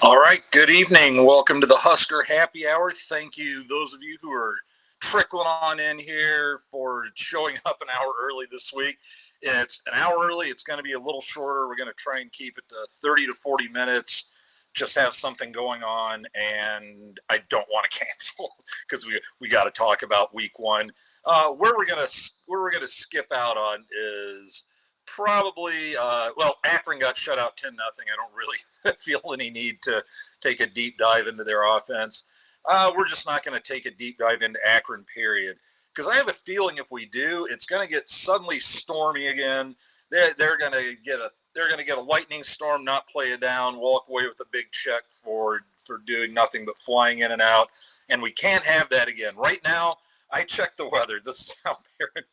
All right, good evening. Welcome to the Husker Happy Hour. Thank you, those of you who are trickling on in here for showing up an hour early this week. It's an hour early. It's going to be a little shorter. We're going to try and keep it to 30 to 40 minutes. Just have something going on, and I don't want to cancel because we got to talk about week one. Where we're gonna skip out on is probably Akron got shut out 10-0. I don't really feel any need to take a deep dive into their offense. We're just not going to take a deep dive into Akron, period, because I have a feeling if we do, it's going to get suddenly stormy again. They're going to get a lightning storm, not play it down, walk away with a big check for doing nothing but flying in and out, and we can't have that again. Right now, I checked the weather. This is how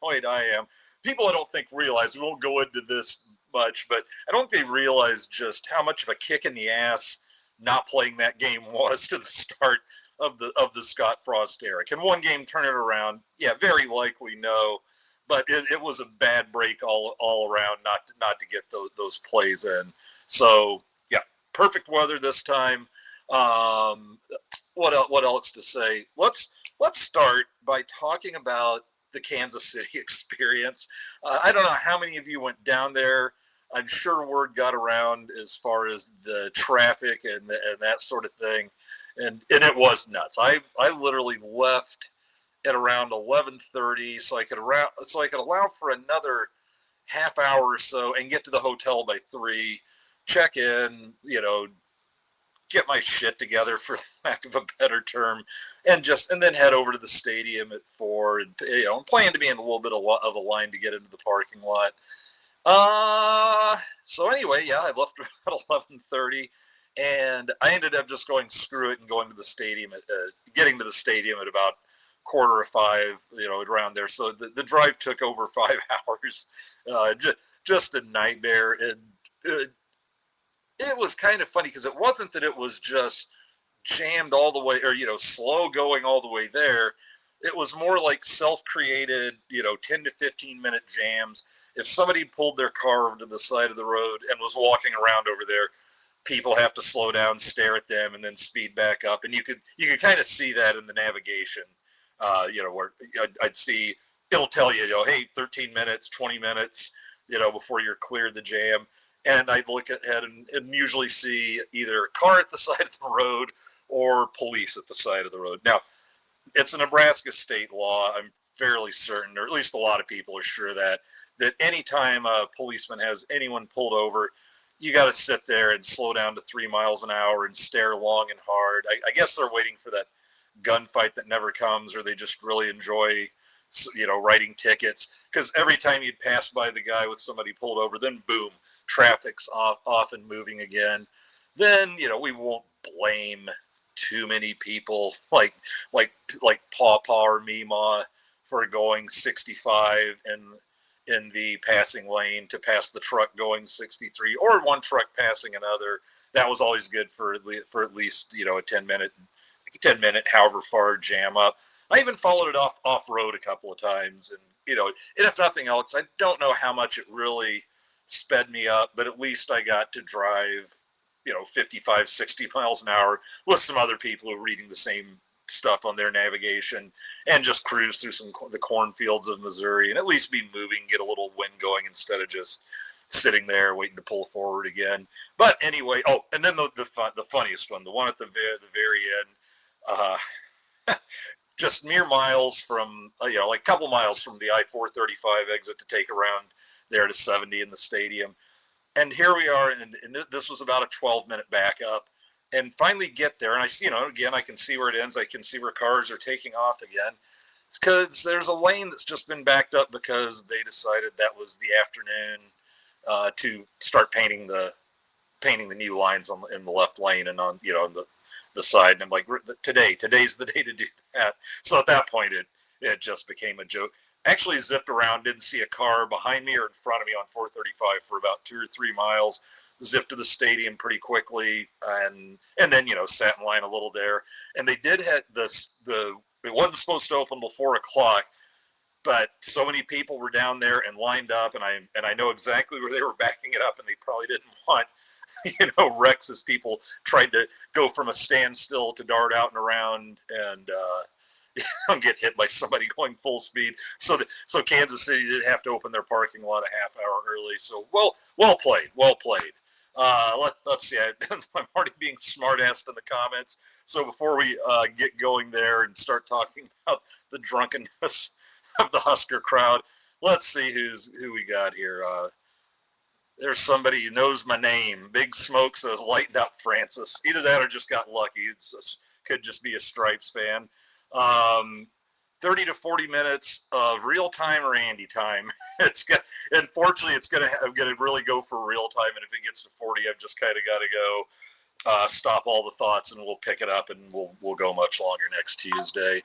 paranoid I am. People I don't think realize, we won't go into this much, but I don't think they realize just how much of a kick in the ass not playing that game was to the start of the Scott Frost era. Can one game turn it around? Yeah, very likely no. But it was a bad break all around not to get those plays in. So yeah, perfect weather this time. What else to say? Let's start by talking about the Kansas City experience. I don't know how many of you went down there. I'm sure word got around as far as the traffic and that sort of thing, and it was nuts. I literally left at around 11:30, so I could allow for another half hour or so and get to the hotel by 3, check in, get my shit together, for lack of a better term, and then head over to the stadium at 4, and plan to be in a little bit of a line to get into the parking lot. So anyway, yeah, I left at 11:30, and I ended up just going screw it and going to the stadium getting to the stadium at about 4:45, around there. So the drive took over 5 hours. Just a nightmare. And it was kind of funny because it wasn't that it was just jammed all the way, or slow going all the way there. It was more like self-created 10 to 15 minute jams. If somebody pulled their car over to the side of the road and was walking around over there, people have to slow down, stare at them, and then speed back up. And you could kind of see that in the navigation. Where I'd see, it'll tell you, hey, 13 minutes, 20 minutes, before you're cleared the jam. And I'd look ahead and usually see either a car at the side of the road or police at the side of the road. Now, it's a Nebraska state law. I'm fairly certain, or at least a lot of people are sure that anytime a policeman has anyone pulled over, you got to sit there and slow down to 3 miles an hour and stare long and hard. I guess they're waiting for that gunfight that never comes, or they just really enjoy writing tickets, because every time you'd pass by the guy with somebody pulled over, then boom, traffic's off and moving again. Then we won't blame too many people like Pawpaw or Meemaw for going 65 in the passing lane to pass the truck going 63, or one truck passing another. That was always good for at least a 10 minute however far jam up. I even followed it off road a couple of times, and and if nothing else, I don't know how much it really sped me up, but at least I got to drive 55, 60 miles an hour with some other people who are reading the same stuff on their navigation, and just cruise through the cornfields of Missouri, and at least be moving, get a little wind going instead of just sitting there waiting to pull forward again. But anyway, and then the funniest one, the one at the very end, just mere miles from, like a couple miles from the I-435 exit to take around there to 70 in the stadium. And here we are, and this was about a 12-minute backup, and finally get there, and I see, again, I can see where it ends. I can see where cars are taking off again. It's because there's a lane that's just been backed up because they decided that was the afternoon to start painting the new lines in the left lane and on the side. And I'm like, today's the day to do that. So at that point, it just became a joke. Actually zipped around, didn't see a car behind me or in front of me on 435 for about 2 or 3 miles. Zipped to the stadium pretty quickly, and then sat in line a little there. And they did have it wasn't supposed to open till 4 o'clock, but so many people were down there and lined up, and I know exactly where they were backing it up, and they probably didn't want wrecks as people tried to go from a standstill to dart out and around and get hit by somebody going full speed. So Kansas City did have to open their parking lot a half hour early. So well played. Let's see. I'm already being smart-assed in the comments. So before we get going there and start talking about the drunkenness of the Husker crowd, let's see who we got here. There's somebody who knows my name. Big Smoke says, lightened up Francis. Either that or just got lucky. Could just be a Stripes fan. 30 to 40 minutes of real time or Andy time. Unfortunately, I'm gonna really go for real time, and if it gets to 40, I've just kind of got to go stop all the thoughts, and we'll pick it up, and we'll go much longer next Tuesday.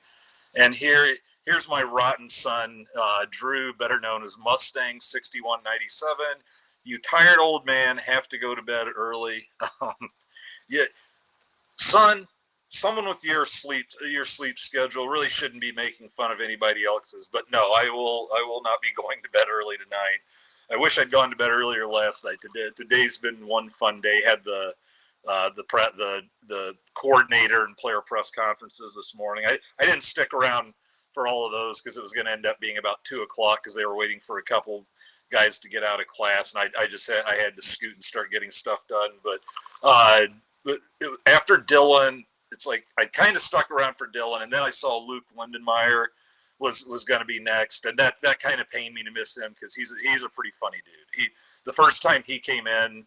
And here's my rotten son, Drew, better known as Mustang 6197. You tired old man, have to go to bed early. Yeah, son. Someone with your sleep schedule really shouldn't be making fun of anybody else's. But no, I will not be going to bed early tonight. I wish I'd gone to bed earlier last night. Today's been one fun day. Had the coordinator and player press conferences this morning. I didn't stick around for all of those because it was going to end up being about 2:00 because they were waiting for a couple guys to get out of class, and I had to scoot and start getting stuff done. But after Dylan. It's like I kind of stuck around for Dylan, and then I saw Luke Lindenmeyer was going to be next, and that kind of pained me to miss him because he's a pretty funny dude. The first time he came in,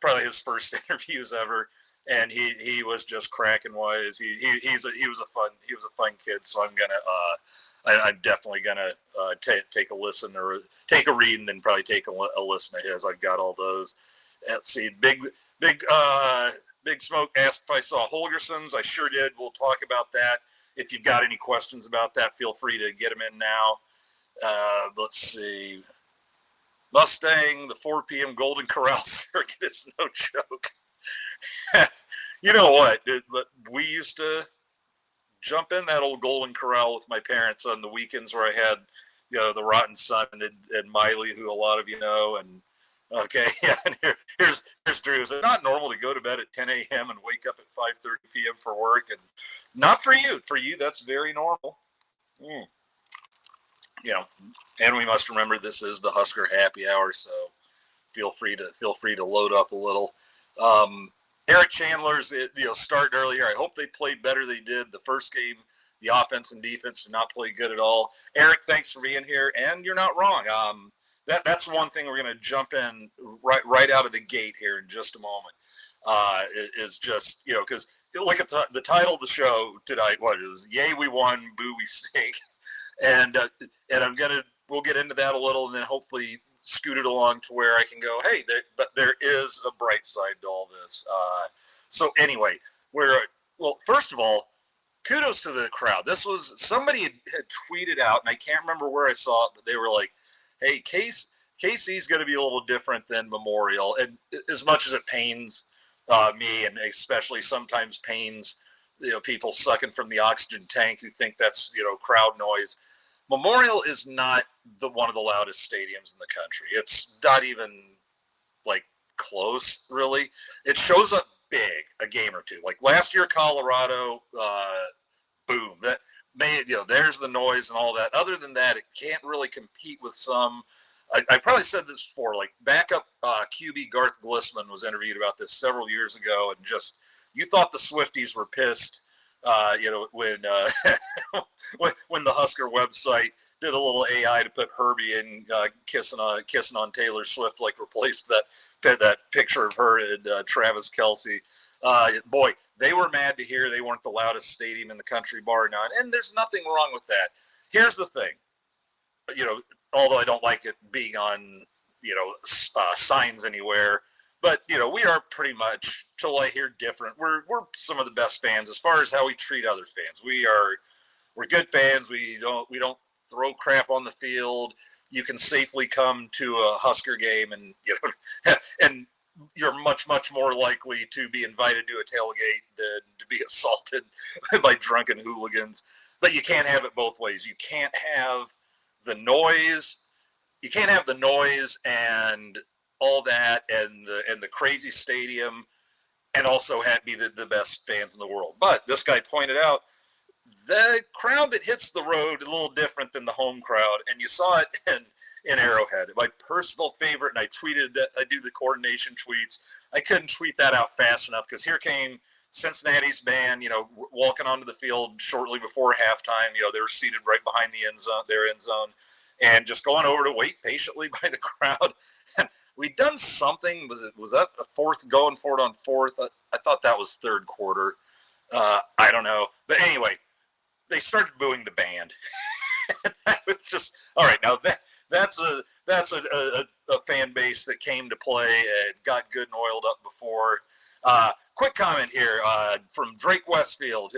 probably his first interviews ever, and he was just cracking wise. He was a fun kid, so I'm definitely gonna take a listen or take a read and then probably take a listen to his. I've got all those. Let's see, Big Smoke asked if I saw Holgerson's. I sure did. We'll talk about that. If you've got any questions about that, feel free to get them in now. Let's see. Mustang, the 4 p.m. Golden Corral circuit is no joke. You know what? We used to jump in that old Golden Corral with my parents on the weekends where I had, the Rotten Son and Miley, who a lot of you know, and okay, yeah, and here's Drew. Is it not normal to go to bed at 10 a.m. and wake up at 5:30 p.m. for work? And not for you. For you, that's very normal. And we must remember this is the Husker Happy Hour, so feel free to load up a little. Eric Chandler's starting earlier. I hope they played better. They did the first game. The offense and defense did not play good at all. Eric, thanks for being here, and you're not wrong. That's one thing we're going to jump in right out of the gate here in just a moment. Is just because look at the title of the show tonight. What it was? Yay, we won! Boo, we stink. And we'll get into that a little, and then hopefully scoot it along to where I can go. Hey, but there is a bright side to all this. So anyway, first of all, kudos to the crowd. This was somebody had tweeted out, and I can't remember where I saw it, but they were like, hey, KC's going to be a little different than Memorial. And as much as it pains me, and especially sometimes pains people sucking from the oxygen tank who think that's crowd noise, Memorial is not one of the loudest stadiums in the country. It's not even like close, really. It shows up big a game or two. Like last year, Colorado, boom. That there's the noise and all that. Other than that, it can't really compete with some. I probably said this before. Like backup QB Garth Glissman was interviewed about this several years ago, and just you thought the Swifties were pissed. When when the Husker website did a little AI to put Herbie in kissing on Taylor Swift, like replaced that picture of her and Travis Kelce. Boy, they were mad to hear they weren't the loudest stadium in the country, bar none. And there's nothing wrong with that. Here's the thing, although I don't like it being on, signs anywhere, but we are pretty much, till I hear different, we're some of the best fans as far as how we treat other fans. We're good fans. We don't throw crap on the field. You can safely come to a Husker game, and and you're much more likely to be invited to a tailgate than to be assaulted by drunken hooligans. But you can't have it both ways. You can't have the noise. You can't have the noise and all that and the crazy stadium, and also be the best fans in the world. But this guy pointed out the crowd that hits the road is a little different than the home crowd, and you saw it in Arrowhead. My personal favorite, and I tweeted that I do the coordination tweets. I couldn't tweet that out fast enough because here came Cincinnati's band, walking onto the field shortly before halftime. They were seated right behind their end zone, and just going over to wait patiently by the crowd. And we'd done something. Was that a fourth, going for it on fourth? I thought that was third quarter. I don't know. But anyway, they started booing the band. And that was just, all right, now that's a fan base that came to play and got good and oiled up before. Quick comment here from Drake Westfield,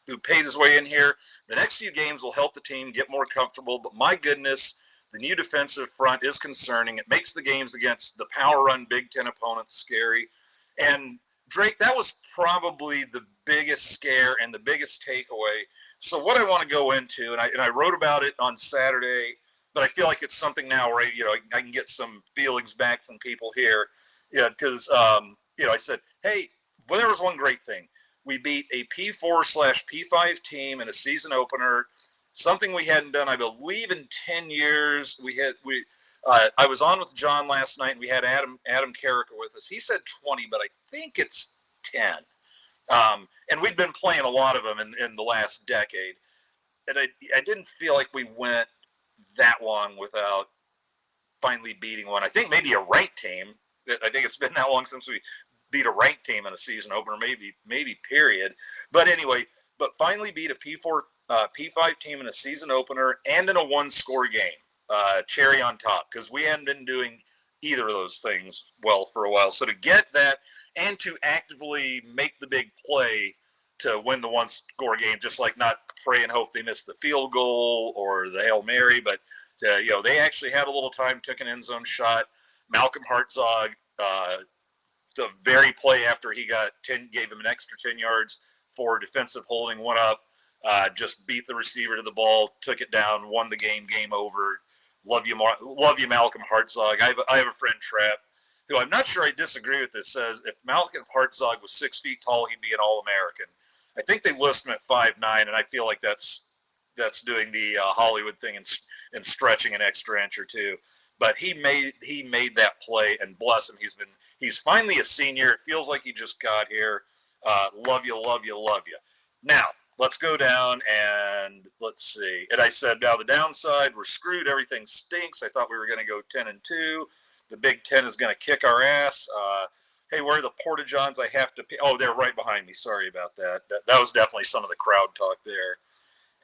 who paid his way in here. The next few games will help the team get more comfortable, but my goodness, the new defensive front is concerning. It makes the games against the power run Big Ten opponents scary. And Drake, that was probably the biggest scare and the biggest takeaway. So what I want to go into, and I wrote about it on Saturday, but I feel like it's something now where I can get some feelings back from people here. Yeah, because I said, hey, well, there was one great thing. We beat a P4/P5 team in a season opener, something we hadn't done, I believe, in 10 years. I was on with John last night, and we had Adam Carricker with us. He said 20, but I think it's 10. And we'd been playing a lot of them in the last decade. And I didn't feel like we went that long without finally beating one. I think maybe a ranked team. I think it's been that long since we beat a ranked team in a season opener, maybe period. But anyway, finally beat a P5 team in a season opener and in a one-score game. Cherry on top, because we hadn't been doing either of those things well for a while. So to get that and to actively make the big play to win the one-score game, just like not pray and hope they miss the field goal or the Hail Mary, but they actually had a little time, took an end zone shot. Malcom Hartzog, the very play after he gave him an extra 10 yards for defensive holding, went up, just beat the receiver to the ball, took it down, won the game over. Love you, Malcom Hartzog. I have a friend, Trap, who I'm not sure I disagree with this, says if Malcom Hartzog was 6 feet tall, he'd be an All-American. I think they list him at 5'9", and I feel like that's doing the Hollywood thing and stretching an extra inch or two. But he made that play, and bless him, he's finally a senior. It feels like he just got here. Love you. Now, let's go down and let's see. And I said, now the downside, we're screwed. Everything stinks. I thought we were going to go 10-2. The Big Ten is going to kick our ass. Hey, where are the Porta-Johns I have to pay? Oh, they're right behind me. Sorry about that. That was definitely some of the crowd talk there.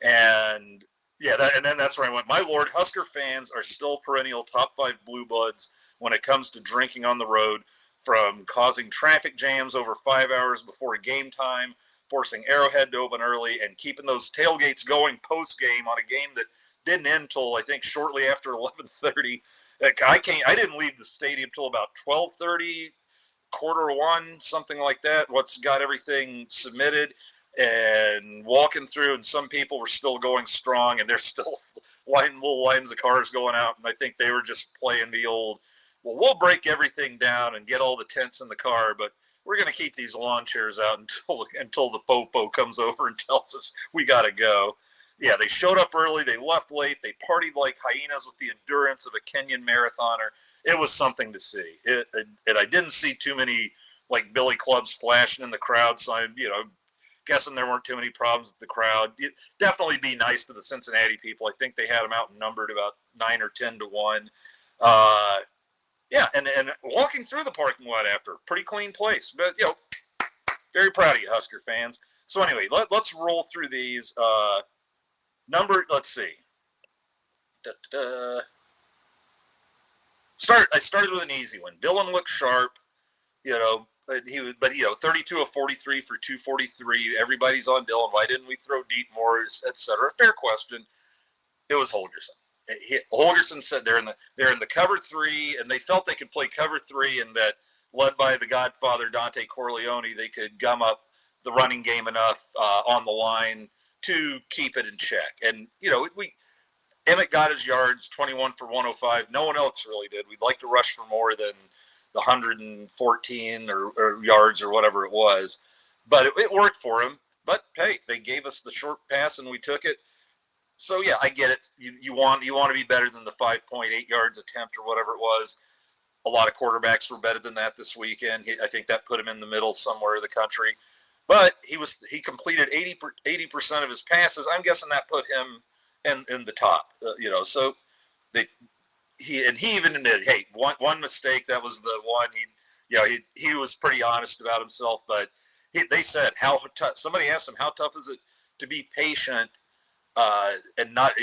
And yeah, and then that's where I went. My Lord, Husker fans are still perennial top 5 blue bloods when it comes to drinking on the road, from causing traffic jams over 5 hours before game time, forcing Arrowhead to open early, and keeping those tailgates going post-game on a game that didn't end till, I think, shortly after 11:30. I didn't leave the stadium till about 12:30, 1:15, something like that. What's got everything submitted and walking through, and some people were still going strong, and there's still little lines of cars going out, and I think they were just playing the old, well, we'll break everything down and get all the tents in the car, but we're going to keep these lawn chairs out until the popo comes over and tells us we got to go. Yeah, they showed up early. They left late. They partied like hyenas with the endurance of a Kenyan marathoner. It was something to see. And I didn't see too many like billy clubs flashing in the crowd, so I'm guessing there weren't too many problems with the crowd. It'd definitely be nice to the Cincinnati people. I think they had them outnumbered about 9 or 10 to 1. Yeah, and walking through the parking lot after, pretty clean place. But, very proud of you, Husker fans. So anyway, let's roll through these. Let's see. I started with an easy one. Dylan looked sharp, but 32 of 43 for 243. Everybody's on Dylan. Why didn't we throw deep more, et cetera? Fair question. It was Holgerson. Holgerson said they're in the cover 3, and they felt they could play cover 3, and that, led by the Godfather Dante Corleone, they could gum up the running game enough on the line to keep it in check. And Emmett got his yards, 21 for 105. No one else really did. We'd like to rush for more than the 114 or yards or whatever it was. But it worked for him. But, hey, they gave us the short pass, and we took it. So, yeah, I get it. You want to be better than the 5.8 yards attempt or whatever it was. A lot of quarterbacks were better than that this weekend. I think that put him in the middle somewhere of the country. But he completed 80% of his passes. I'm guessing that put him in the top. So he even admitted, hey, one mistake. That was the one. He was pretty honest about himself. But they said how tough. Somebody asked him, how tough is it to be patient and not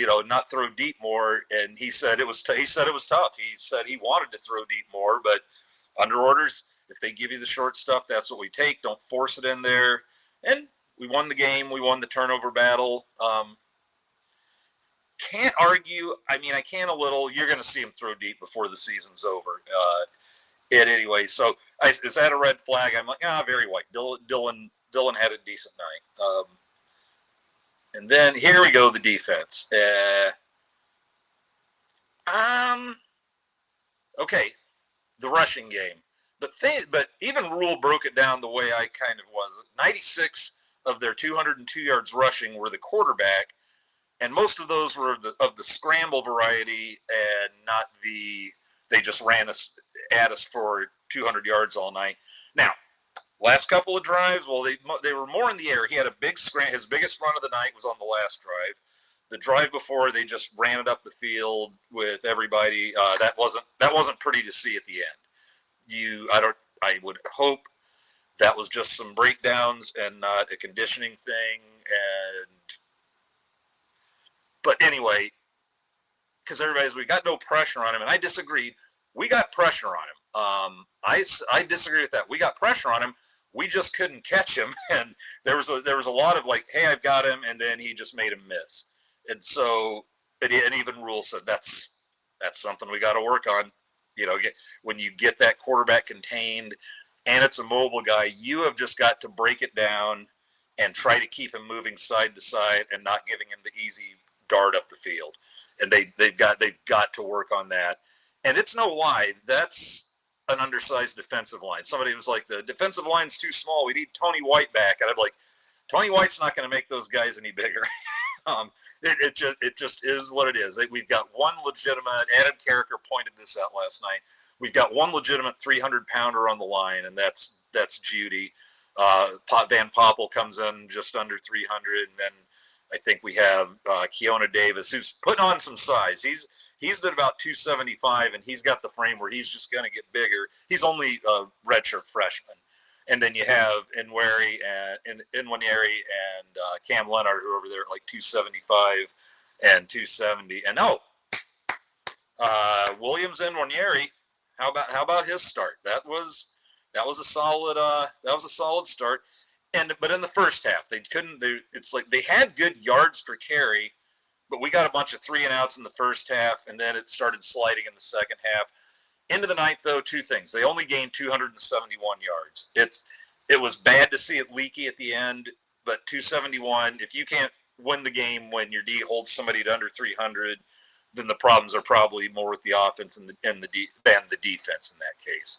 throw deep more, and he said it was tough. He said he wanted to throw deep more, but under orders, if they give you the short stuff, that's what we take. Don't force it in there. And we won the game. We won the turnover battle. Can't argue. I mean, I can a little. You're going to see him throw deep before the season's over. Anyway, so is that a red flag? I'm like, very white. Dylan had a decent night. And then here we go, the defense. Okay, the rushing game. But even Rule broke it down the way I kind of was. 96 of their 202 yards rushing were the quarterback, and most of those were of the scramble variety, and not they just ran at us for 200 yards all night. Now, last couple of drives, well, they were more in the air. He had a big scram. His biggest run of the night was on the last drive. The drive before, they just ran it up the field with everybody. That wasn't pretty to see at the end. I would hope that was just some breakdowns and not a conditioning thing. But anyway, because we got no pressure on him, and I disagreed. We got pressure on him. I disagree with that. We got pressure on him. We just couldn't catch him, and there was a lot of like, hey, I've got him, and then he just made him miss. And so, and even Rule said that's something we got to work on. When you get that quarterback contained, and it's a mobile guy, you have just got to break it down and try to keep him moving side to side and not giving him the easy dart up the field. And they've got to work on that. And it's no lie, that's an undersized defensive line. Somebody was like, the defensive line's too small. We need Tony White back. And I'm like, Tony White's not going to make those guys any bigger. It just is what it is. We've got one legitimate. Adam Carricker pointed this out last night. We've got one legitimate 300-pounder on the line, and that's Judy. Van Poppel comes in just under 300, and then I think we have Keona Davis, who's putting on some size. He's at about 275, and he's got the frame where he's just going to get bigger. He's only a redshirt freshman. And then you have Inwari and Cam Leonard, who are over there at like 275 and 270. And Williams and Wanieri, how about his start? That was a solid start. But in the first half, it's like they had good yards per carry, but we got a bunch of 3-and-outs in the first half, and then it started sliding in the second half. Into the night, though, two things. They only gained 271 yards. It was bad to see it leaky at the end, but 271, if you can't win the game when your D holds somebody to under 300, then the problems are probably more with the offense than the defense in that case.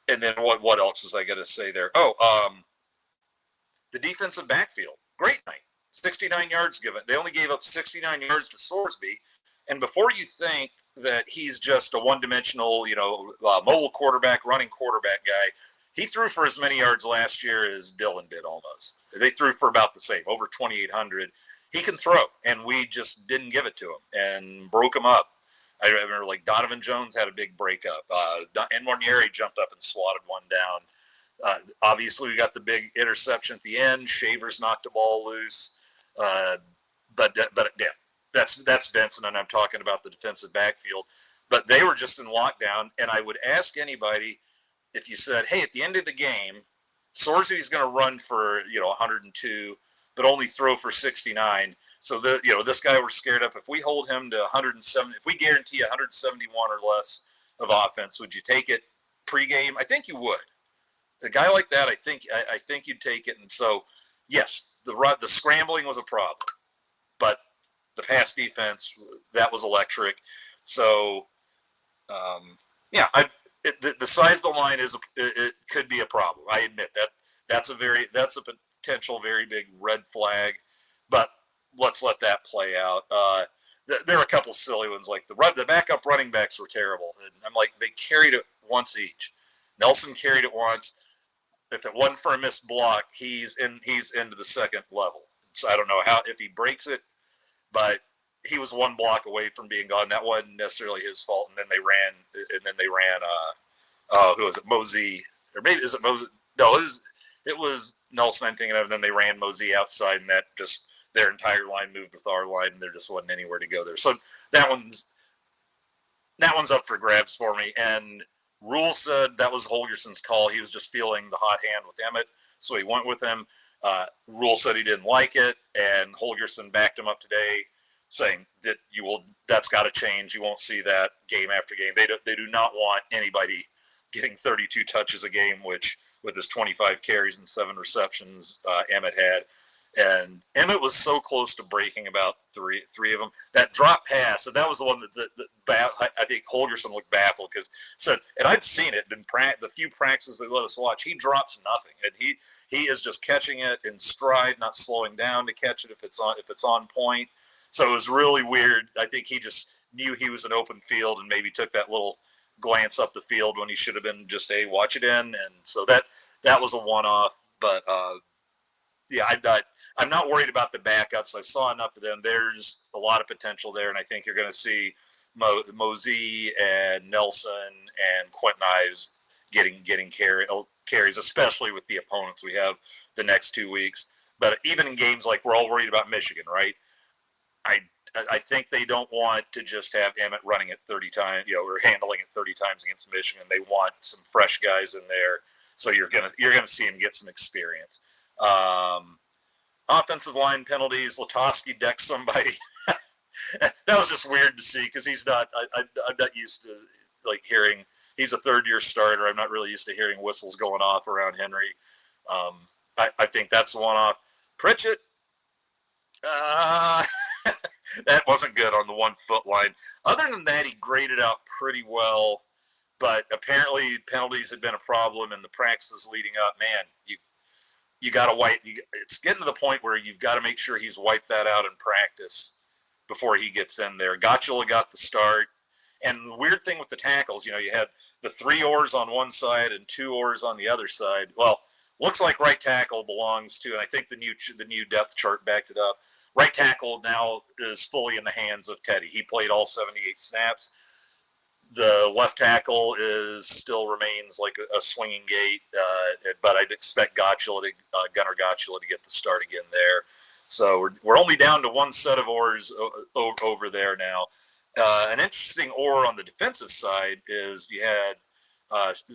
And then what else was I going to say there? The defensive backfield. Great night. 69 yards given. They only gave up 69 yards to Sorsby. And before you think that he's just a one-dimensional, mobile quarterback, running quarterback guy, he threw for as many yards last year as Dylan did almost. They threw for about the same, over 2,800. He can throw, and we just didn't give it to him and broke him up. I remember, like, Donovan Jones had a big breakup. And Wanieri jumped up and swatted one down. Obviously, we got the big interception at the end. Shavers knocked the ball loose. But yeah, that's Vincent, and I'm talking about the defensive backfield. But they were just in lockdown, and I would ask anybody, if you said, hey, at the end of the game, Sorsby's going to run for 102, but only throw for 69. So this guy we're scared of. If we hold him to 107, if we guarantee 171 or less of offense, would you take it pregame? I think you would. A guy like that, I think you'd take it. And so, yes, the scrambling was a problem, but the pass defense, that was electric. So, yeah, the size of the line it could be a problem. I admit that that's a potential very big red flag, but let's let that play out. There are a couple silly ones, like the backup running backs were terrible. And I'm like, they carried it once each. Nelson carried it once. If it wasn't for a missed block, he's into the second level. So I don't know if he breaks it, but he was one block away from being gone. That wasn't necessarily his fault. And then they ran. Who was it? Mosey, or maybe is it Mosey? No, it was Nelson I'm thinking of. And then they ran Mosey outside, and that just their entire line moved with our line, and there just wasn't anywhere to go there. So that one's up for grabs for me. And Rule said that was Holgerson's call. He was just feeling the hot hand with Emmett, so he went with him. Rule said he didn't like it, and Holgerson backed him up today, saying that that's got to change. You won't see that game after game. They do not want anybody getting 32 touches a game, which with his 25 carries and 7 receptions, Emmett had. And Emmett was so close to breaking about three of them. That drop pass, and that was the one that I think Holgerson looked baffled because said, and I'd seen it in the few practices they let us watch. He drops nothing, and he is just catching it in stride, not slowing down to catch it if it's on point. So it was really weird. I think he just knew he was an open field and maybe took that little glance up the field when he should have been just, hey, watch it in. And so that was a one-off. But yeah, I'm not worried about the backups. I saw enough of them. There's a lot of potential there, and I think you're going to see Mosey and Nelson and Quentin Ives getting carries, especially with the opponents we have the next 2 weeks. But even in games like we're all worried about Michigan, right? I think they don't want to just have Emmett running it 30 times, or handling it 30 times against Michigan. They want some fresh guys in there, so you're gonna see him get some experience. Offensive line penalties. Latofsky decked somebody. That was just weird to see because he's not. I'm not used to hearing. He's a third-year starter. I'm not really used to hearing whistles going off around Henry. I think that's one off. Pritchett. That wasn't good on the 1 foot line. Other than that, he graded out pretty well. But apparently penalties had been a problem in the practices leading up. Man, you got to wipe. It's getting to the point where you've got to make sure he's wiped that out in practice before he gets in there. Gotula got the start. And the weird thing with the tackles, you had the 3 oars on one side and 2 oars on the other side. Well, looks like right tackle belongs to, and I think the new depth chart backed it up. Right tackle now is fully in the hands of Teddy. He played all 78 snaps. The left tackle still remains like a swinging gate, but I'd expect Gunnar Gotula to get the start again there. So we're only down to 1 set of oars over there now. An interesting oar on the defensive side is you had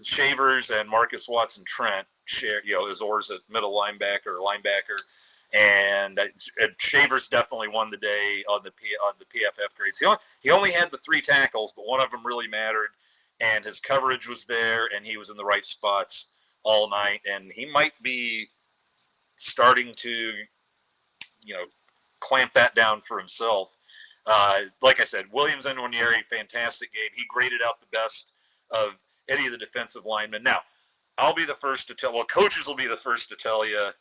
Shavers and Marcus Watson-Trent share, his oars at middle linebacker or linebacker. And Shavers definitely won the day on the PFF grades. He only had the 3 tackles, but one of them really mattered, and his coverage was there, and he was in the right spots all night. And he might be starting to, clamp that down for himself. Like I said, Williams and Nwaneri, fantastic game. He graded out the best of any of the defensive linemen. Now, I'll be the first to tell. Well, coaches will be the first to tell you.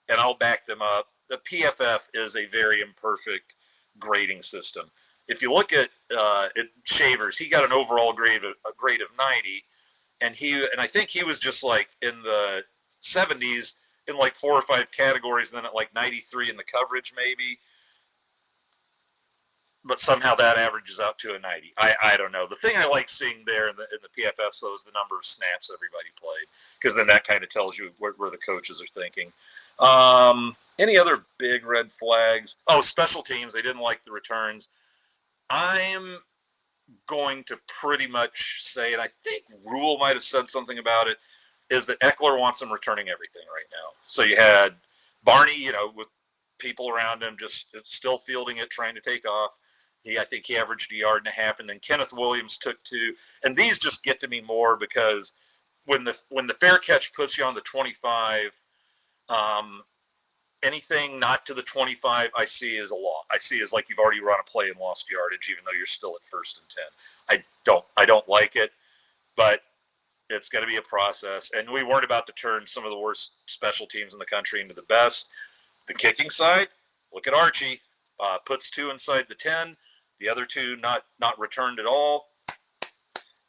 And I'll back them up. The PFF is a very imperfect grading system. If you look at Shavers, he got an overall grade of 90, and I think he was just like in the 70s in like 4 or 5 categories, and then at like 93 in the coverage maybe. But somehow that averages out to a 90. I don't know. The thing I like seeing there in the PFF though is the number of snaps everybody played, because then that kind of tells you where the coaches are thinking. Any other big red flags? Oh, special teams. They didn't like the returns. I'm going to pretty much say, and I think Rule might have said something about it, is that Eckler wants him returning everything right now. So you had Barney, with people around him just still fielding it, trying to take off. I think he averaged 1.5 yards, and then Kenneth Williams took 2. And these just get to me more because when the fair catch puts you on the 25, anything not to the 25, I see as a law. I see as like you've already run a play and lost yardage, even though you're still at 1st and 10. I don't like it, but it's going to be a process. And we weren't about to turn some of the worst special teams in the country into the best. The kicking side, look at Archie, puts 2 inside the 10, the other 2 not returned at all.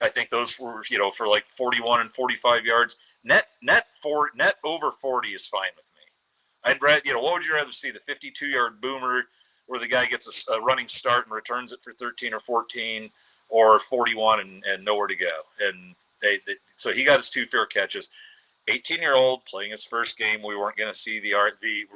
I think those were, for like 41 and 45 yards. Net over 40 is fine with me. I'd rather, what would you rather see? The 52-yard boomer where the guy gets a running start and returns it for 13 or 14, or 41 and nowhere to go. And so he got his 2 fair catches. 18-year-old playing his first game. We weren't going to see the Archie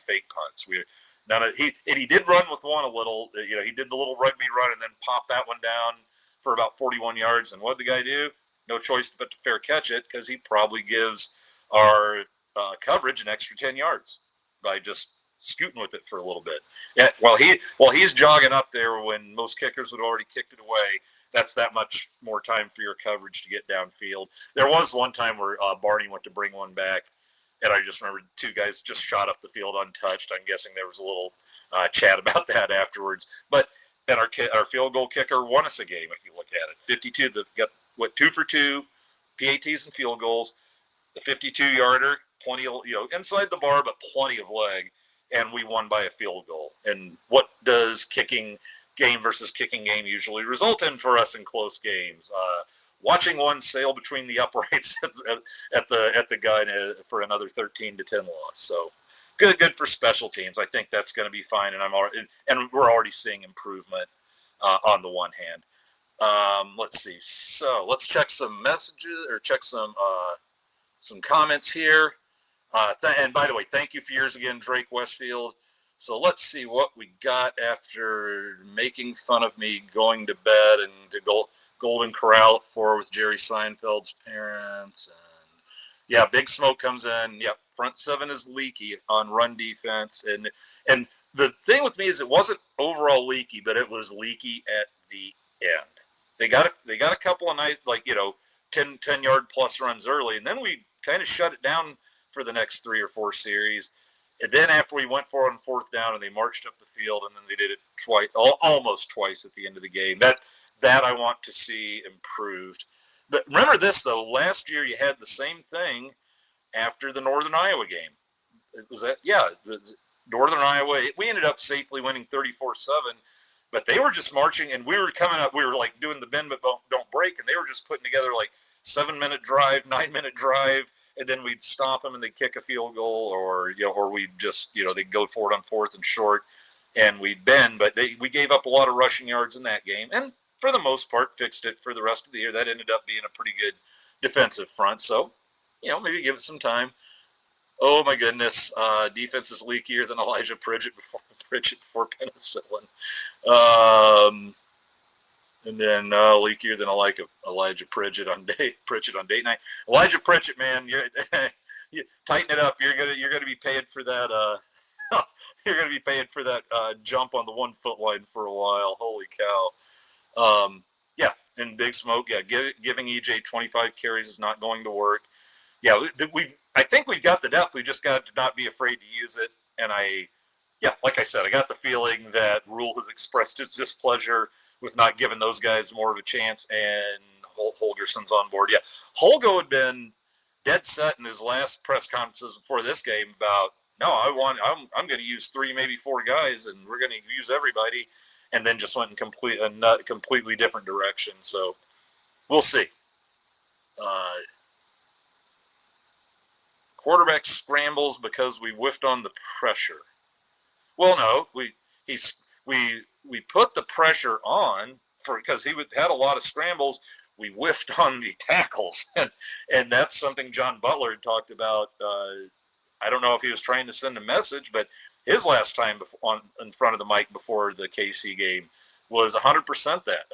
fake punts. He did run with one a little. He did the little rugby run and then popped that one down for about 41 yards. And what did the guy do? No choice but to fair catch it, because he probably gives our coverage an extra 10 yards by just scooting with it for a little bit. Yeah, while he's jogging up there when most kickers would already kicked it away, that's that much more time for your coverage to get downfield. There was one time where Barney went to bring one back, and I just remember 2 guys just shot up the field untouched. I'm guessing there was a little chat about that afterwards. But then our field goal kicker won us a game, if you look at it. 52, got 2 for 2, PATs and field goals. The 52-yarder, plenty of, inside the bar, but plenty of leg, and we won by a field goal. And what does kicking game versus kicking game usually result in for us in close games? Watching one sail between the uprights at the gun for another 13-10 loss. So good for special teams. I think that's going to be fine, and we're already seeing improvement on the one hand. Let's see. So let's check some messages, or check some comments here. And by the way, thank you for yours again, Drake Westfield. So let's see what we got after making fun of me going to bed and to Golden Corral at 4 with Jerry Seinfeld's parents. And yeah, Big Smoke comes in. Yep, front 7 is leaky on run defense. And the thing with me is it wasn't overall leaky, but it was leaky at the end. They got a couple of nice, 10-yard plus runs early, and then we kind of shut it down for the next 3 or 4 series. And then after we went for it on 4th down and they marched up the field, and then they did it twice, almost twice at the end of the game. That I want to see improved. But remember this, though. Last year you had the same thing after the Northern Iowa game. The Northern Iowa, we ended up safely winning 34-7, but they were just marching, and we were coming up. We were like doing the bend but don't break, and they were just putting together like 7-minute drive, 9-minute drive, and then we'd stop them and they'd kick a field goal, or we'd just, they'd go for it on 4th and short, and we'd bend. But we gave up a lot of rushing yards in that game, and for the most part fixed it for the rest of the year. That ended up being a pretty good defensive front. So, maybe give it some time. Oh my goodness, defense is leakier than Elijah Pridgett before penicillin. And then leakier than Elijah Pridgett on date night. Elijah Pridgett, man, you tighten it up. You're gonna be paid for that. You're gonna be paid for that jump on the 1-foot line for a while. Holy cow! Yeah, and Big Smoke. Yeah, giving EJ 25 carries is not going to work. Yeah, I think we've got the depth. We just got to not be afraid to use it. And like I said, I got the feeling that Rule has expressed his displeasure with not giving those guys more of a chance, and Holgerson's on board. Yeah, Holgo had been dead set in his last press conferences before this game about, I'm going to use 3, maybe 4 guys, and we're going to use everybody, and then just went in completely different direction. So we'll see. Quarterback scrambles because we whiffed on the pressure. Well, no, we put the pressure on because he had a lot of scrambles. We whiffed on the tackles, and that's something John Butler had talked about. I don't know if he was trying to send a message, but his last time in front of the mic before the KC game was 100% that.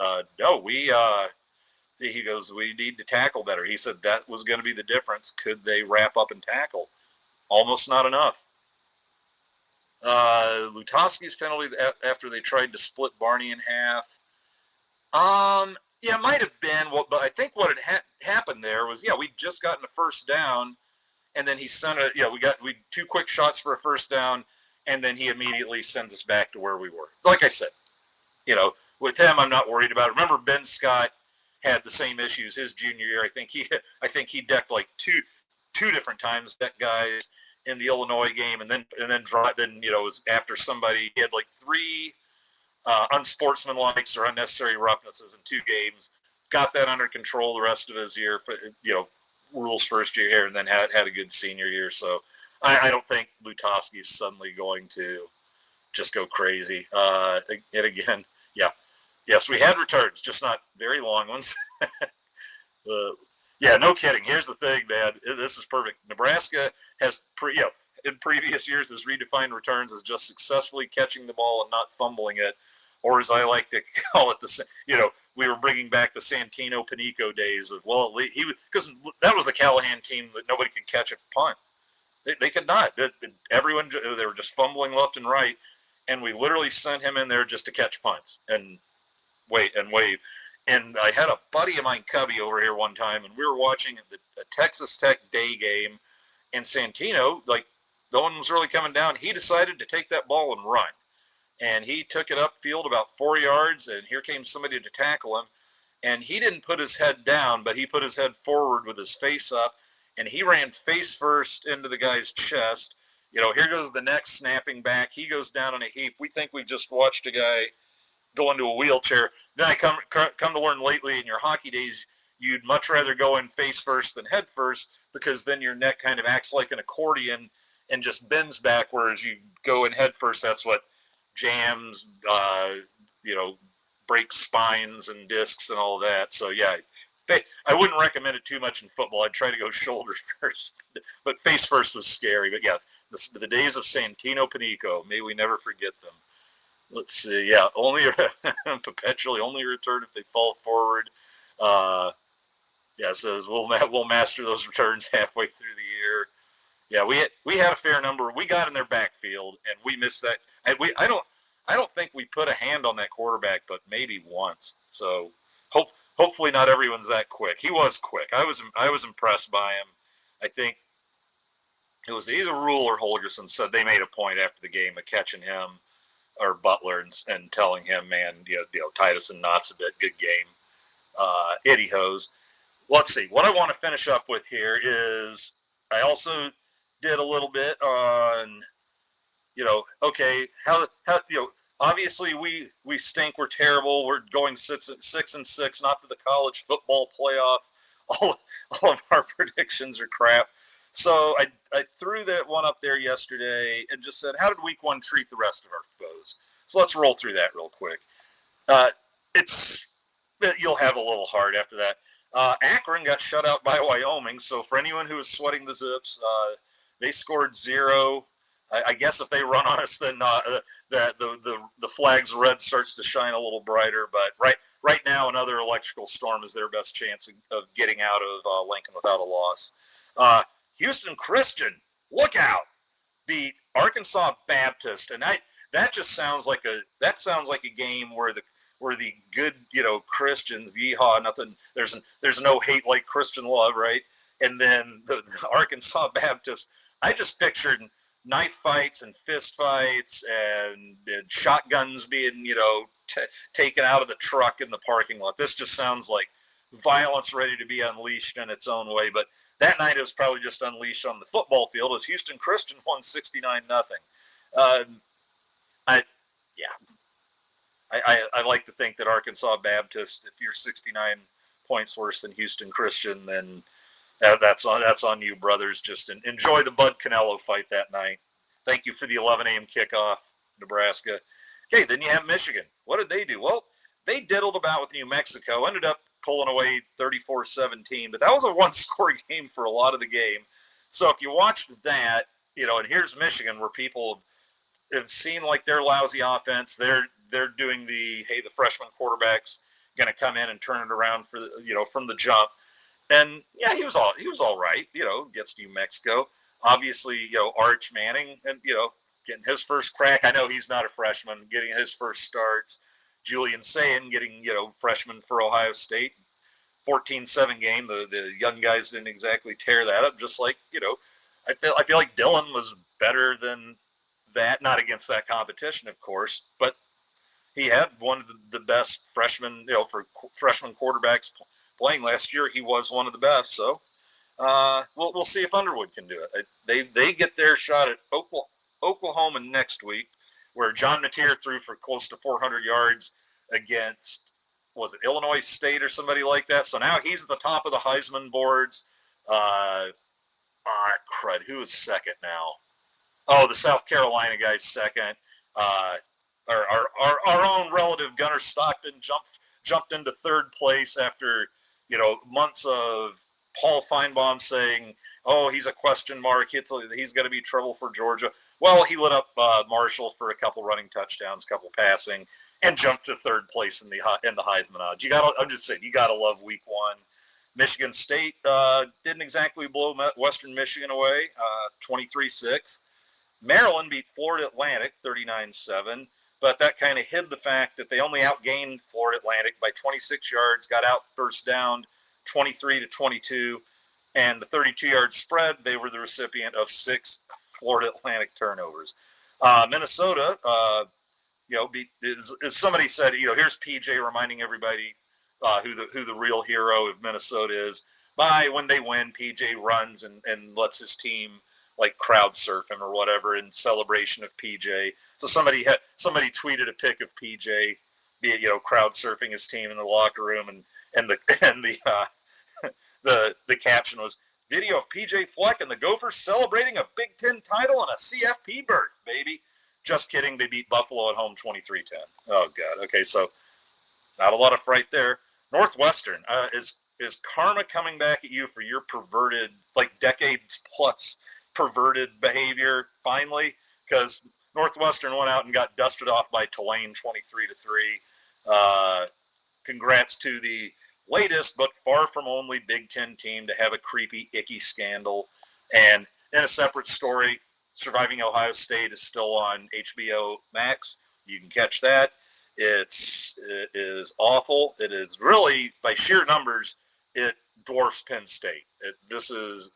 He goes, we need to tackle better. He said that was going to be the difference. Could they wrap up and tackle? Almost not enough. Lutovsky's penalty after they tried to split Barney in half. Yeah, it might have been. But I think what had happened there was, we'd just gotten a 1st down, and then he sent we 2 quick shots for a first down, and then he immediately sends us back to where we were. Like I said, with him, I'm not worried about it. Remember, Ben Scott had the same issues his junior year. I think he decked like two different times, decked guys in the Illinois game, and then it was after somebody, he had like 3 unsportsmanlikes or unnecessary roughnesses in 2 games. Got that under control the rest of his year, rules first year here, and then had a good senior year. So I don't think Lutovsky is suddenly going to just go crazy. And again, yes, we had returns, just not very long ones. No kidding. Here's the thing, man. This is perfect. Nebraska has, in previous years, has redefined returns as just successfully catching the ball and not fumbling it, or as I like to call it, we were bringing back the Santino Panico days of, because that was the Callahan team that nobody could catch a punt. They could not. Everyone, they were just fumbling left and right, and we literally sent him in there just to catch punts and wait and wave. And I had a buddy of mine, Cubby, over here one time, and we were watching the Texas Tech day game, and Santino, no one was really coming down. He decided to take that ball and run. And he took it upfield about 4 yards, and here came somebody to tackle him. And he didn't put his head down, but he put his head forward with his face up, and he ran face first into the guy's chest. Here goes the neck snapping back. He goes down in a heap. We think we just watched a guy go into a wheelchair. Then I come to learn lately in your hockey days, you'd much rather go in face first than head first, because then your neck kind of acts like an accordion and just bends back, whereas you go in head first, that's what jams, breaks spines and discs and all of that. So, I wouldn't recommend it too much in football. I'd try to go shoulders first. But face first was scary. But, the days of Santino Panico, may we never forget them. Let's see. Only perpetually only return if they fall forward. So we'll master those returns halfway through the year. We had a fair number. We got in their backfield and we missed that. And I don't think we put a hand on that quarterback, but maybe once. So hopefully not everyone's that quick. He was quick. I was impressed by him. I think it was either Rule or Holgerson said they made a point after the game of catching him or Butler and telling him, man, Titus and knots a bit, good game. Itty hose. Let's see. What I want to finish up with here is I also did a little bit on, obviously we stink. We're terrible. We're going 6-6, not to the college football playoff. All of our predictions are crap. So I threw that one up there yesterday and just said, how did week 1 treat the rest of our foes? So let's roll through that real quick. You'll have a little hard after that. Akron got shut out by Wyoming. So for anyone who is sweating the Zips, they scored 0. I guess if they run on us, then the flag's red starts to shine a little brighter. But right now, another electrical storm is their best chance of getting out of Lincoln without a loss. Houston Christian, look out, beat Arkansas Baptist, and that just sounds like a game where the good Christians, yeehaw, nothing. There's no hate like Christian love, right? And then the Arkansas Baptist, I just pictured knife fights and fist fights and shotguns being taken out of the truck in the parking lot. This just sounds like violence ready to be unleashed in its own way, but that night it was probably just unleashed on the football field as Houston Christian won 69-0. I like to think that Arkansas Baptist, if you're 69 points worse than Houston Christian, then that's on you, brothers. Just enjoy the Bud Canelo fight that night. Thank you for the 11 a.m. kickoff, Nebraska. Okay, then you have Michigan. What did they do? Well, they diddled about with New Mexico, ended up pulling away 34-17, but that was a one-score game for a lot of the game. So if you watched that, and here's Michigan, where people have seen like their lousy offense, they're doing the freshman quarterback's going to come in and turn it around for from the jump. And he was all right, against New Mexico. Obviously, Arch Manning and getting his first crack. I know he's not a freshman, getting his first starts. Julian Sayin getting, freshman for Ohio State. 14-7 game. The young guys didn't exactly tear that up, just like, I feel like Dillon was better than that, not against that competition, of course, but he had one of the best freshmen, for freshman quarterbacks playing last year. He was one of the best. So we'll see if Underwood can do it. They get their shot at Oklahoma next week, where John Mateer threw for close to 400 yards against, was it Illinois State or somebody like that? So now he's at the top of the Heisman boards. Crud, who is second now? Oh, the South Carolina guy's second. Our own relative Gunnar Stockton jumped into third place after months of Paul Feinbaum saying, "Oh, he's a question mark. He's going to be trouble for Georgia." Well, he lit up Marshall for a couple running touchdowns, couple passing, and jumped to third place in the Heisman odds. I'm just saying, you gotta love Week 1. Michigan State didn't exactly blow Western Michigan away, 23-6. Maryland beat Florida Atlantic 39-7, but that kind of hid the fact that they only outgained Florida Atlantic by 26 yards, got out first down 23-22, and the 32-yard spread, they were the recipient of 6 Florida Atlantic turnovers. Minnesota, as somebody said, here's PJ reminding everybody who the real hero of Minnesota is. When they win, PJ runs and lets his team like crowd surf him or whatever in celebration of PJ. So somebody tweeted a pic of PJ, crowd surfing his team in the locker room, and the caption was, "Video of PJ Fleck and the Gophers celebrating a Big Ten title and a CFP berth, baby." Just kidding. They beat Buffalo at home 23-10. Oh God. Okay, so not a lot of fright there. Northwestern, is karma coming back at you for your perverted, like decades plus perverted behavior finally? Because Northwestern went out and got dusted off by Tulane 23-3. Congrats to the latest but far from only Big Ten team to have a creepy, icky scandal. And in a separate story, Surviving Ohio State is still on HBO Max. You can catch that. It is awful. It is really, by sheer numbers, it dwarfs Penn State. This is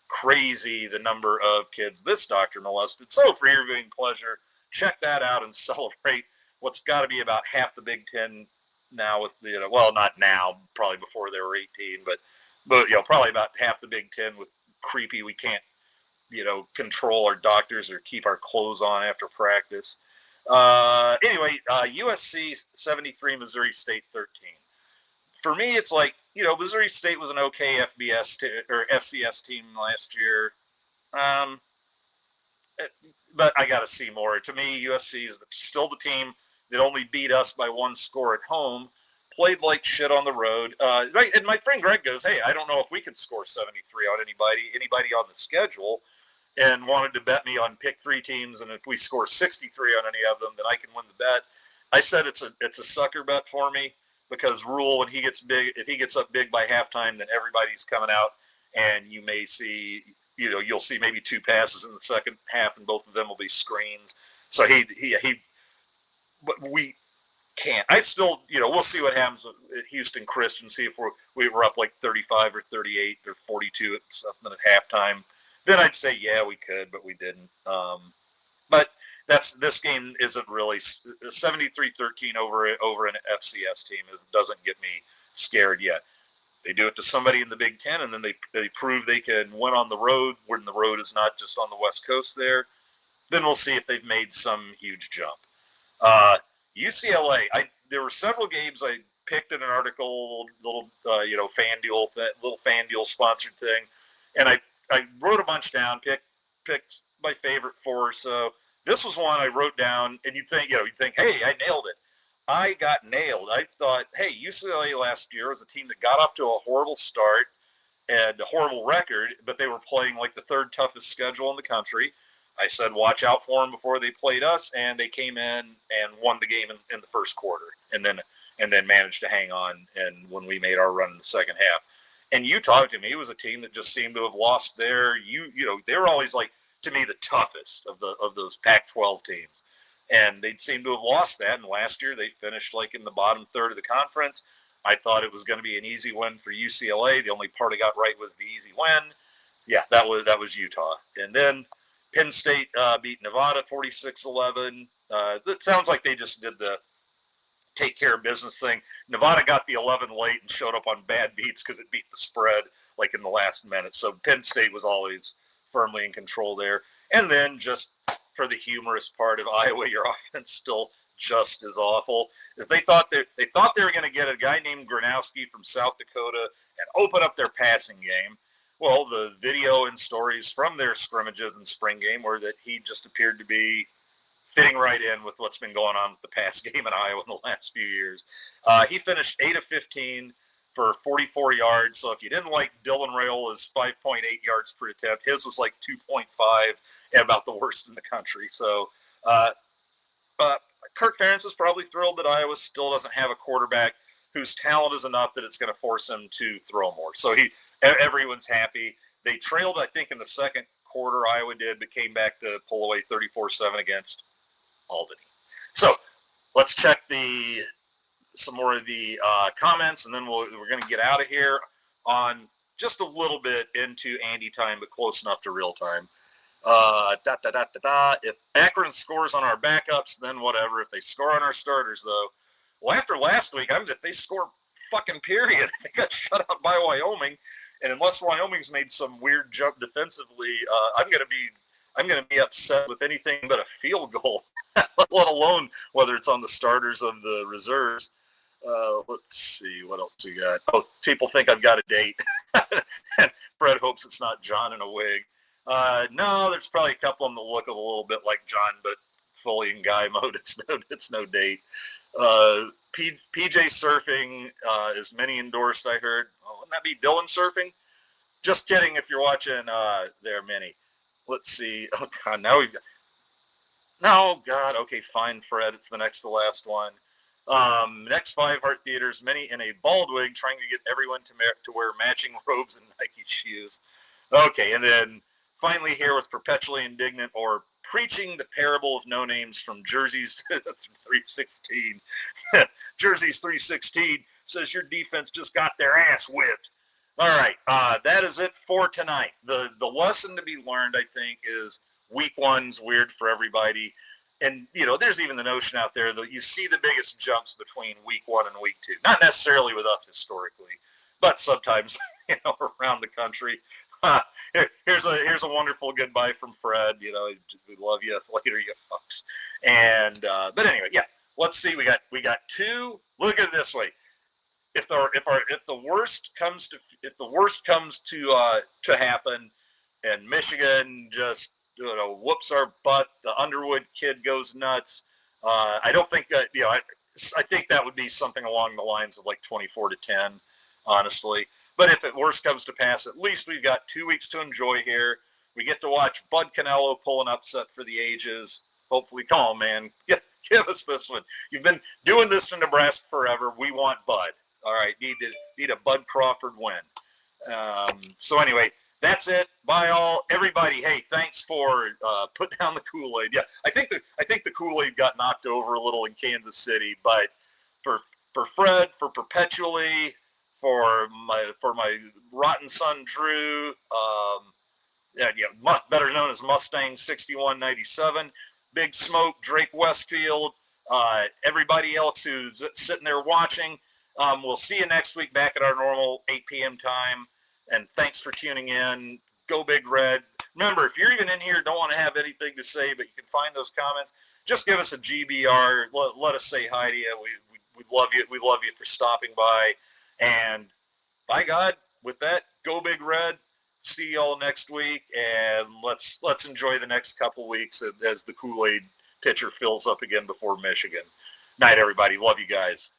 crazy, the number of kids this doctor molested. So for your viewing pleasure, check that out and celebrate what's got to be about half the Big Ten now with well, not now, probably before they were 18, but probably about half the Big Ten with creepy, we can't control our doctors or keep our clothes on after practice. Anyway, USC 73, Missouri State 13. For me, it's like, Missouri State was an okay FCS team last year. But I got to see more. To me, USC is still the team that only beat us by 1 score at home, played like shit on the road. Right, and my friend Greg goes, "Hey, I don't know if we can score 73 on anybody on the schedule," and wanted to bet me on pick 3 teams, and if we score 63 on any of them, then I can win the bet. I said it's a sucker bet for me, because Rule, when he gets big, if he gets up big by halftime, then everybody's coming out, and you may see, you'll see maybe 2 passes in the second half, and both of them will be screens. So but we can't. I still, we'll see what happens at Houston Christian, see if we were up like 35 or 38 or 42 at something at halftime. Then I'd say, yeah, we could, but we didn't. But this game isn't really 73-13 over an FCS team doesn't get me scared yet. They do it to somebody in the Big Ten, and then they prove they can win on the road when the road is not just on the West Coast there. Then we'll see if they've made some huge jump. UCLA, there were several games I picked in an article, little FanDuel sponsored thing, and I wrote a bunch down, picked my favorite 4. So this was one I wrote down, and you'd think, hey, I nailed it. I got nailed. I thought, hey, UCLA last year was a team that got off to a horrible start and a horrible record, but they were playing like the 3rd toughest schedule in the country. I said, watch out for them before they played us, and they came in and won the game in the first quarter, and then managed to hang on. And when we made our run in the second half, and Utah, to me, was a team that just seemed to have lost their, they were always like, to me, the toughest of those Pac-12 teams, and they'd seem to have lost that. And last year they finished like in the bottom third of the conference. I thought it was going to be an easy win for UCLA. The only part I got right was the easy win. Yeah, that was Utah. And then Penn State beat Nevada 46-11. It sounds like they just did the take care of business thing. Nevada got the 11 late and showed up on bad beats because it beat the spread like in the last minute. So Penn State was always firmly in control there. And then just for the humorous part of Iowa, your offense still just as awful as they thought they were going to get a guy named Gronowski from South Dakota and open up their passing game. Well, the video and stories from their scrimmages and spring game were that he just appeared to be fitting right in with what's been going on with the pass game in Iowa in the last few years. He finished 8 of 15 for 44 yards. So if you didn't like Dylan Rayola's 5.8 yards per attempt, his was like 2.5 and about the worst in the country. So Kirk Ferentz is probably thrilled that Iowa still doesn't have a quarterback whose talent is enough that it's going to force him to throw more. So everyone's happy. They trailed, I think, in the second quarter, Iowa did, but came back to pull away 34-7 against Albany. So let's check some more of the comments, and then we're going to get out of here on just a little bit into Andy time, but close enough to real time. If Akron scores on our backups, then whatever. If they score on our starters, though, well, after last week, if they score fucking period, they got shut out by Wyoming, and unless Wyoming's made some weird jump defensively, I'm gonna be upset with anything but a field goal, let alone whether it's on the starters of the reserves. Let's see what else we got. Oh, people think I've got a date. And Fred hopes it's not John in a wig. No, there's probably a couple of them that look a little bit like John, but fully in guy mode. It's no date. PJ Surfing is many endorsed, I heard. Oh, wouldn't that be Dylan Surfing? Just kidding if you're watching there, Minnie. Let's see. Oh, God, now we've got... No, God, okay, fine, Fred. It's the next to last one. Next 5 Heart Theaters, many in a bald wig, trying to get everyone to wear matching robes and Nike shoes. Okay, and then finally here with Perpetually Indignant, or Preaching the Parable of No Names from Jersey's 316. Jersey's 316 says your defense just got their ass whipped. All right, that is it for tonight. The lesson to be learned, I think, is week one's weird for everybody. And, there's even the notion out there that you see the biggest jumps between week 1 and week 2. Not necessarily with us historically, but sometimes, around the country. Here's a wonderful goodbye from Fred. We love you later, you fucks. And but anyway, yeah. Let's see. We got 2. Look at it this way. If the worst comes to happen, and Michigan just whoops our butt, the Underwood kid goes nuts. I don't think that I think that would be something along the lines of like 24-10, honestly. But if it worst comes to pass, at least we've got 2 weeks to enjoy here. We get to watch Bud Canelo pull an upset for the ages. Hopefully, come on, man, give us this one. You've been doing this to Nebraska forever. We want Bud. All right, need a Bud Crawford win. So anyway, that's it. Bye all, everybody. Hey, thanks for putting down the Kool-Aid. Yeah, I think the Kool-Aid got knocked over a little in Kansas City, but for Fred, for Perpetually, for my rotten son Drew, better known as Mustang 6197, Big Smoke, Drake Westfield, everybody else who's sitting there watching. We'll see you next week back at our normal 8 p.m. time. And thanks for tuning in. Go Big Red. Remember, if you're even in here, don't want to have anything to say, but you can find those comments, just give us a GBR. Let us say hi to you. We love you. We love you for stopping by. And by God, with that, go Big Red. See y'all next week, and let's enjoy the next couple weeks as the Kool-Aid pitcher fills up again before Michigan. Night, everybody. Love you guys.